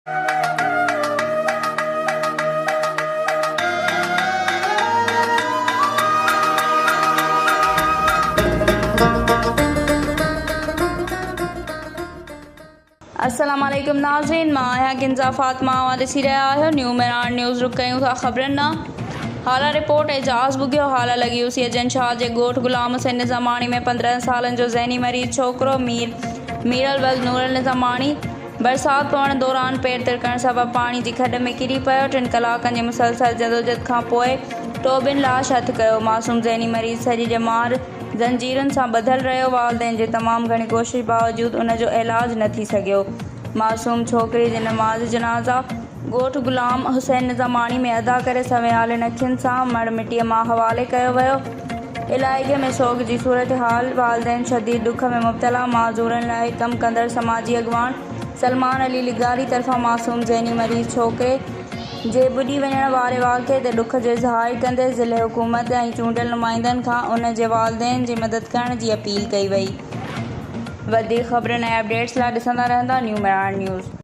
अस्सलामुअलैकुम नाज़रीन, मां आहियां किंज़ा फ़ातिमा और ॾिसी रहिया आहियो न्यू मिरान न्यूज़। रुक कयूं था ख़बरनि ना। हाला रिपोर्ट एजाज़ बुगियो हाला लगी हुसी जन शाह जे ॻोठ ग़ुलाम हुसैन निज़ामाणी में 15 सालनि जो ज़हनी मरीज़ छोकिरो मीरल वल नूरल निज़ामाणी बरसाति पवण दौरान पेर तिरकण सबबि पाणी जी खॾ में किरी पियो। 3 कलाकनि जी मुसलसल जदोजहद खां पोइ टोबिन लाश हथु कयो। मासूम ज़हनी मरीज़ सॼी ॼमार ज़ंजीरुनि सां ॿधल रहियो। वालदेन जी तमामु घणी कोशिश बावजूदि उन जो इलाजु न थी सघियो। मासूम छोकिरी जी नमाज़ जनाज़ा ॻोठ ग़ुलाम हुसैन निज़ामाणी में अदा करे सवेयालनि अखियुनि सां मड़ मिटीअ मां हवाले कयो वियो। इलाइक़े में सोग जी सूरत हाल, वालदेन शदीद ॾुख में मुब्तला। माज़ूरनि लाइ कमु कंदड़ समाजी अॻवान सलमान अली लिगारी तरफ़ां मासूम ज़हनी मरीज़ छोकिरे जे ॿुॾी वञण वारे वाक़े ते ॾुख जो इज़हार कंदे ज़िले हुकूमत ऐं चूंडियल नुमाइंदनि खां उन जे वालदेन जी मदद करण जी अपील कई वई। वधीक ख़बरनि ऐं अपडेट्स लाइ ॾिसंदा रहंदा न्यू मिरान न्यूज़।